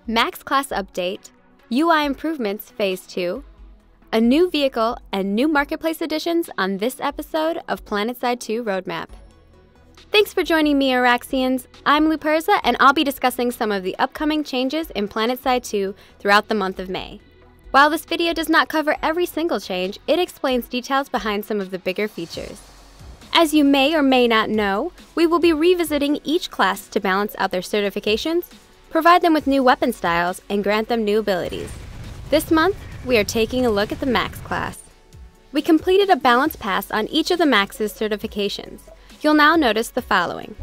Max Class Update, UI Improvements Phase 2, a new vehicle, and new Marketplace additions on this episode of Planetside 2 Roadmap. Thanks for joining me, Araxians. I'm Luperza, and I'll be discussing some of the upcoming changes in Planetside 2 throughout the month of May. While this video does not cover every single change, it explains details behind some of the bigger features. As you may or may not know, we will be revisiting each class to balance out their certifications, provide them with new weapon styles, and grant them new abilities. This month, we are taking a look at the Max class. We completed a balance pass on each of the Max's certifications. You'll now notice the following.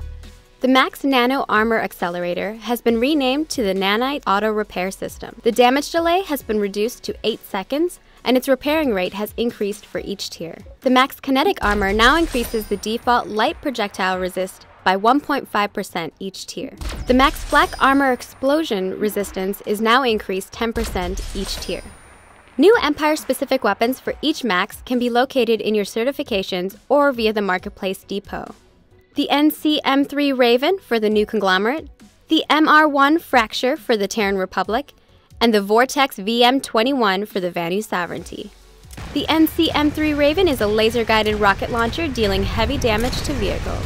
The Max Nano Armor Accelerator has been renamed to the Nanite Auto Repair System. The damage delay has been reduced to 8 seconds, and its repairing rate has increased for each tier. The Max Kinetic Armor now increases the default light projectile resist by 1.5% each tier. The Max Black Armor Explosion resistance is now increased 10% each tier. New EmpireSpecific Weapons for each Max can be located in your certifications or via the Marketplace depot. The NC-M3 Raven for the new Conglomerate, the MR1 Fracture for the Terran Republic, and the Vortex VM-21 for the Vanu Sovereignty. The NC-M3 Raven is a laser-guided rocket launcher dealing heavy damage to vehicles.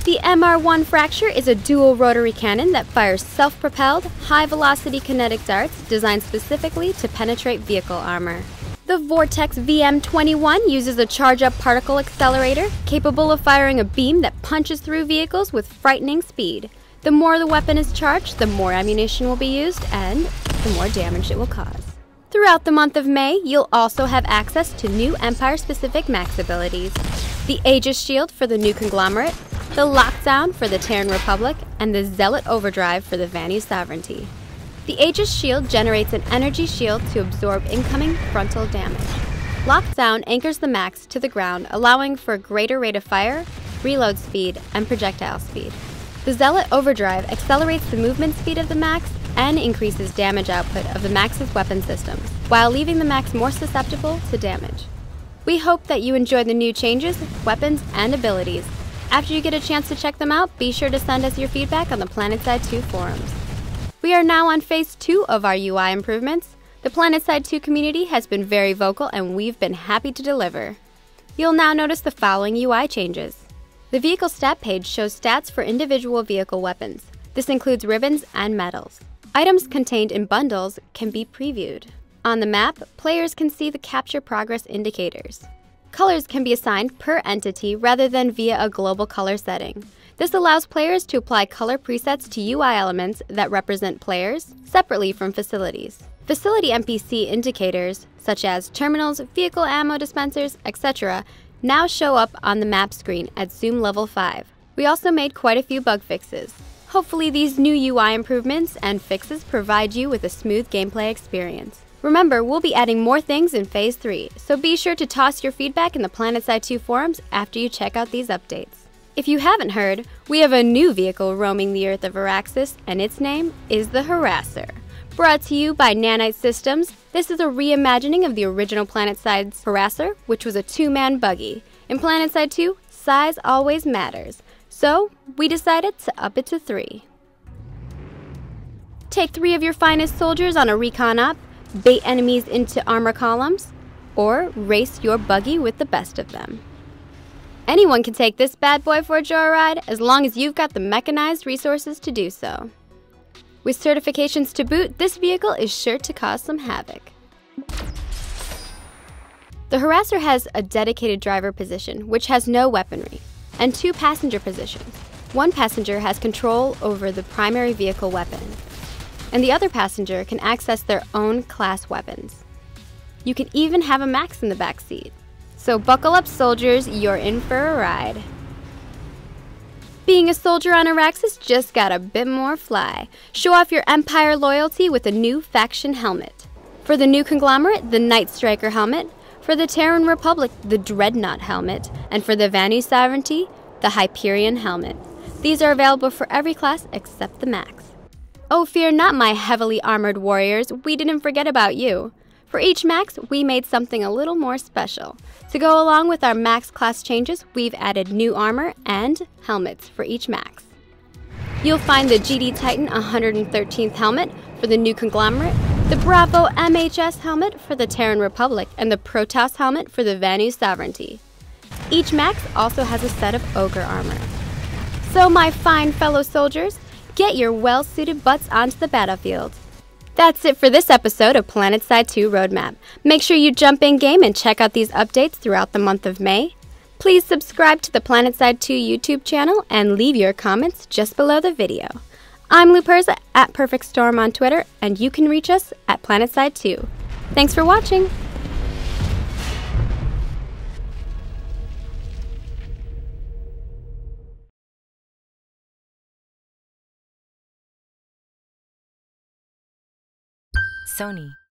The MR1 Fracture is a dual rotary cannon that fires self-propelled, high-velocity kinetic darts designed specifically to penetrate vehicle armor. The Vortex VM-21 uses a charge-up particle accelerator capable of firing a beam that punches through vehicles with frightening speed. The more the weapon is charged, the more ammunition will be used and the more damage it will cause. Throughout the month of May, you'll also have access to new Empire-specific Max abilities. The Aegis Shield for the new Conglomerate, the Lockdown for the Terran Republic, and the Zealot Overdrive for the Vanu Sovereignty. The Aegis Shield generates an energy shield to absorb incoming frontal damage. Lockdown anchors the Max to the ground, allowing for a greater rate of fire, reload speed, and projectile speed. The Zealot Overdrive accelerates the movement speed of the Max and increases damage output of the Max's weapon systems, while leaving the Max more susceptible to damage. We hope that you enjoy the new changes, weapons, and abilities. After you get a chance to check them out, be sure to send us your feedback on the Planetside 2 forums. We are now on Phase 2 of our UI improvements. The Planetside 2 community has been very vocal and we've been happy to deliver. You'll now notice the following UI changes. The vehicle stat page shows stats for individual vehicle weapons. This includes ribbons and medals. Items contained in bundles can be previewed. On the map, players can see the capture progress indicators. Colors can be assigned per entity rather than via a global color setting. This allows players to apply color presets to UI elements that represent players separately from facilities. Facility NPC indicators, such as terminals, vehicle ammo dispensers, etc., now show up on the map screen at Zoom Level 5. We also made quite a few bug fixes. Hopefully these new UI improvements and fixes provide you with a smooth gameplay experience. Remember, we'll be adding more things in Phase 3, so be sure to toss your feedback in the Planetside 2 forums after you check out these updates. If you haven't heard, we have a new vehicle roaming the Earth of Araxis, and its name is the Harasser. Brought to you by Nanite Systems, this is a reimagining of the original Planetside Harasser, which was a 2-man buggy. In Planetside 2, size always matters, so we decided to up it to 3. Take 3 of your finest soldiers on a recon op, bait enemies into armor columns, or race your buggy with the best of them. Anyone can take this bad boy for a joyride as long as you've got the mechanized resources to do so. With certifications to boot, this vehicle is sure to cause some havoc. The Harasser has a dedicated driver position, which has no weaponry, and 2 passenger positions. One passenger has control over the primary vehicle weapon, and the other passenger can access their own class weapons. You can even have a Max in the back seat. So buckle up, soldiers, you're in for a ride. Being a soldier on Araxis just got a bit more fly. Show off your Empire loyalty with a new faction helmet. For the new Conglomerate, the Night Striker helmet. For the Terran Republic, the Dreadnought helmet. And for the Vanu Sovereignty, the Hyperion helmet. These are available for every class except the Max. Oh, fear not, my heavily armored warriors, we didn't forget about you. For each Max, we made something a little more special. To go along with our Max class changes, we've added new armor and helmets for each Max. You'll find the GD Titan 113th helmet, for the New Conglomerate, the Bravo MHS helmet for the Terran Republic, and the Protoss helmet for the Vanu Sovereignty. Each Max also has a set of Ogre armor. So my fine fellow soldiers, get your well-suited butts onto the battlefield. That's it for this episode of Planetside 2 Roadmap. Make sure you jump in game and check out these updates throughout the month of May. Please subscribe to the Planetside 2 YouTube channel and leave your comments just below the video. I'm Luperza at Perfect Storm on Twitter, and you can reach us at Planetside 2. Thanks for watching! Sony.